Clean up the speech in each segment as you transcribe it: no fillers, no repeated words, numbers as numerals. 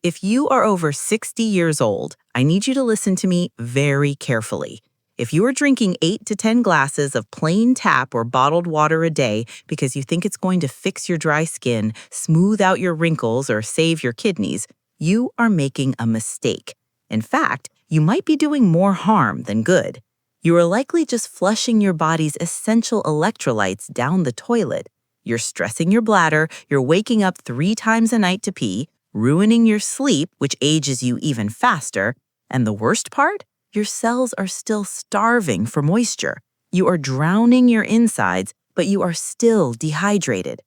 If you are over 60 years old, I need you to listen to me very carefully. If you are drinking 8 to 10 glasses of plain tap or bottled water a day because you think it's going to fix your dry skin, smooth out your wrinkles, or save your kidneys, you are making a mistake. In fact, you might be doing more harm than good. You are likely just flushing your body's essential electrolytes down the toilet. You're stressing your bladder, you're waking up 3 times a night to pee, ruining your sleep, which ages you even faster, and the worst part? Your cells are still starving for moisture. You are drowning your insides, but you are still dehydrated.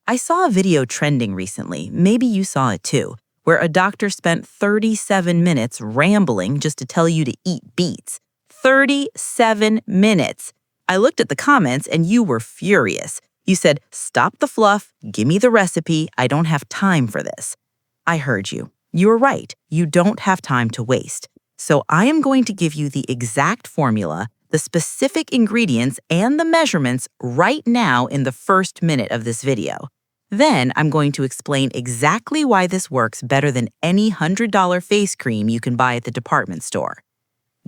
I saw a video trending recently, maybe you saw it too, where a doctor spent 37 minutes rambling just to tell you to eat beets. 37 minutes! I looked at the comments and you were furious. You said, "Stop the fluff, give me the recipe, I don't have time for this." I heard you. You were right, you don't have time to waste. So I am going to give you the exact formula, the specific ingredients, and the measurements right now in the first minute of this video. Then I'm going to explain exactly why this works better than any $100 face cream you can buy at the department store.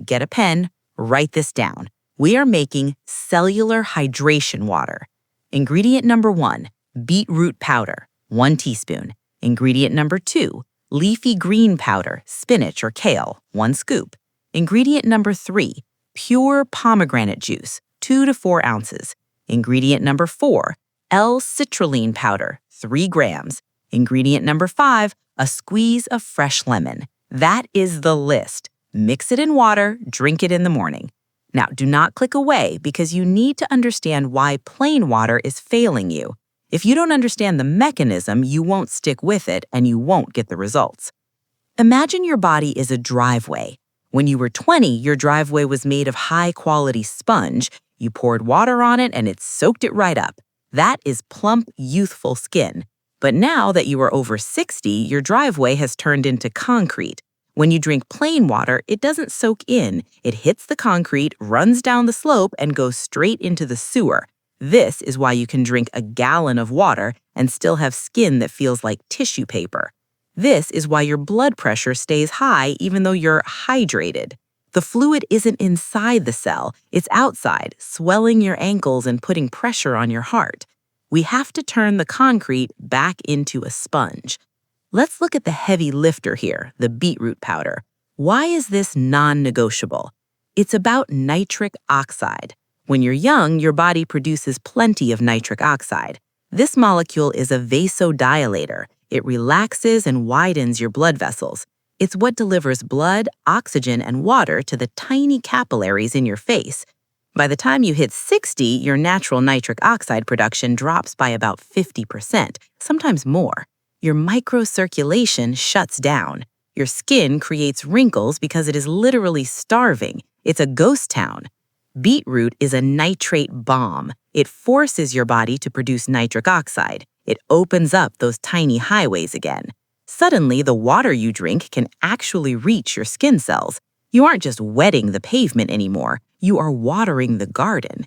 Get a pen, write this down. We are making cellular hydration water. Ingredient number 1, beetroot powder, 1 teaspoon. Ingredient number 2, leafy green powder, spinach or kale, 1 scoop. Ingredient number 3, pure pomegranate juice, 2 to 4 ounces. Ingredient number 4, L-Citrulline powder, 3 grams. Ingredient number 5, a squeeze of fresh lemon. That is the list. Mix it in water, drink it in the morning. Now, do not click away because you need to understand why plain water is failing you. If you don't understand the mechanism, you won't stick with it and you won't get the results. Imagine your body is a driveway. When you were 20, your driveway was made of high-quality sponge. You poured water on it and it soaked it right up. That is plump, youthful skin. But now that you are over 60, your driveway has turned into concrete. When you drink plain water, it doesn't soak in. It hits the concrete, runs down the slope, and goes straight into the sewer. This is why you can drink a gallon of water and still have skin that feels like tissue paper. This is why your blood pressure stays high even though you're hydrated. The fluid isn't inside the cell, it's outside, swelling your ankles and putting pressure on your heart. We have to turn the concrete back into a sponge. Let's look at the heavy lifter here, the beetroot powder. Why is this non-negotiable? It's about nitric oxide. When you're young, your body produces plenty of nitric oxide. This molecule is a vasodilator. It relaxes and widens your blood vessels. It's what delivers blood, oxygen, and water to the tiny capillaries in your face. By the time you hit 60, your natural nitric oxide production drops by about 50%, sometimes more. Your microcirculation shuts down. Your skin creates wrinkles because it is literally starving. It's a ghost town. Beetroot is a nitrate bomb. It forces your body to produce nitric oxide. It opens up those tiny highways again. Suddenly, the water you drink can actually reach your skin cells. You aren't just wetting the pavement anymore. You are watering the garden.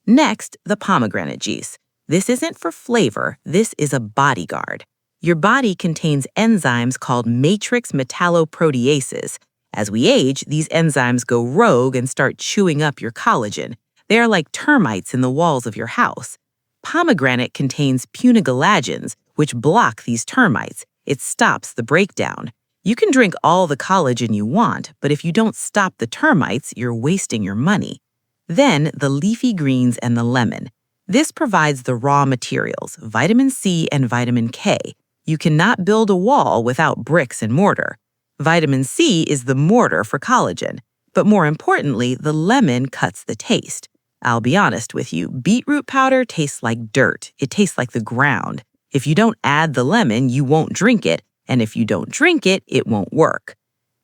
Next, the pomegranate juice. This isn't for flavor. This is a bodyguard. Your body contains enzymes called matrix metalloproteases. As we age, these enzymes go rogue and start chewing up your collagen. They are like termites in the walls of your house. Pomegranate contains punigalagens, which block these termites. It stops the breakdown. You can drink all the collagen you want, but if you don't stop the termites, you're wasting your money. Then, the leafy greens and the lemon. This provides the raw materials, vitamin C and vitamin K. You cannot build a wall without bricks and mortar. Vitamin C is the mortar for collagen. But more importantly, the lemon cuts the taste. I'll be honest with you, beetroot powder tastes like dirt. It tastes like the ground. If you don't add the lemon, you won't drink it. And if you don't drink it, it won't work.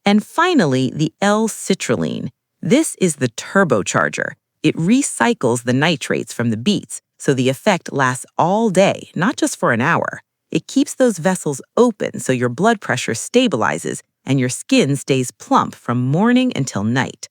And finally, the L-Citrulline. This is the turbocharger. It recycles the nitrates from the beets, so the effect lasts all day, not just for an hour. It keeps those vessels open so your blood pressure stabilizes and your skin stays plump from morning until night.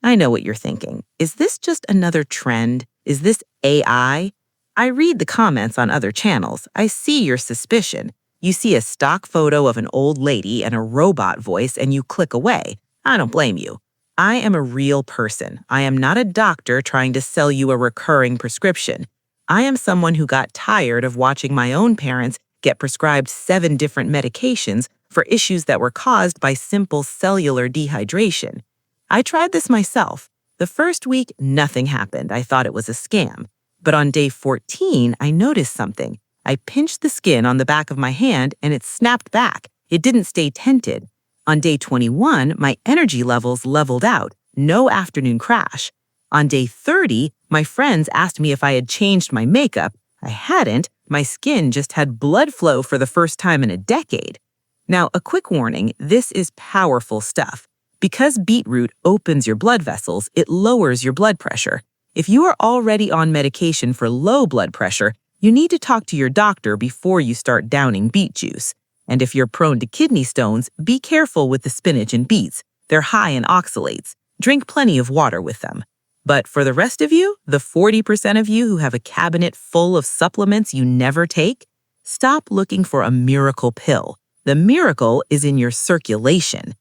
I know what you're thinking. Is this just another trend? Is this AI? I read the comments on other channels. I see your suspicion. You see a stock photo of an old lady and a robot voice and you click away. I don't blame you. I am a real person. I am not a doctor trying to sell you a recurring prescription. I am someone who got tired of watching my own parents get prescribed 7 different medications for issues that were caused by simple cellular dehydration. I tried this myself. The first week, nothing happened. I thought it was a scam. But on day 14, I noticed something. I pinched the skin on the back of my hand and it snapped back. It didn't stay tented. On day 21, my energy levels leveled out. No afternoon crash. On day 30, my friends asked me if I had changed my makeup. I hadn't. My skin just had blood flow for the first time in a decade. Now, a quick warning, this is powerful stuff. Because beetroot opens your blood vessels, it lowers your blood pressure. If you are already on medication for low blood pressure, you need to talk to your doctor before you start downing beet juice. And if you're prone to kidney stones, be careful with the spinach and beets. They're high in oxalates. Drink plenty of water with them. But for the rest of you, the 40% of you who have a cabinet full of supplements you never take, stop looking for a miracle pill. The miracle is in your circulation.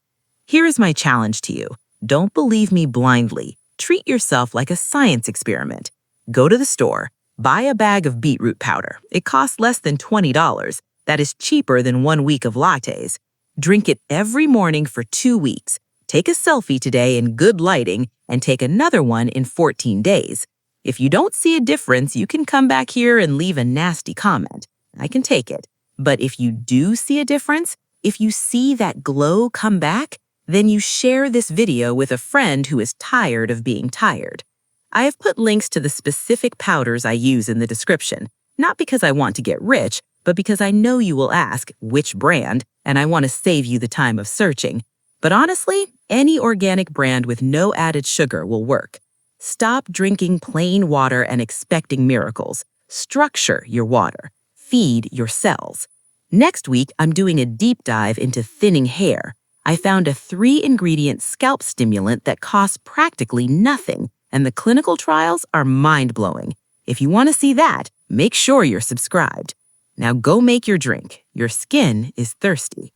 Here is my challenge to you. Don't believe me blindly. Treat yourself like a science experiment. Go to the store, buy a bag of beetroot powder. It costs less than $20. That is cheaper than 1 week of lattes. Drink it every morning for 2 weeks. Take a selfie today in good lighting and take another one in 14 days. If you don't see a difference, you can come back here and leave a nasty comment. I can take it. But if you do see a difference, if you see that glow come back, then you share this video with a friend who is tired of being tired. I have put links to the specific powders I use in the description, not because I want to get rich, but because I know you will ask which brand, and I want to save you the time of searching. But honestly, any organic brand with no added sugar will work. Stop drinking plain water and expecting miracles. Structure your water. Feed your cells. Next week, I'm doing a deep dive into thinning hair. I found a 3-ingredient scalp stimulant that costs practically nothing, and the clinical trials are mind-blowing. If you want to see that, make sure you're subscribed. Now go make your drink. Your skin is thirsty.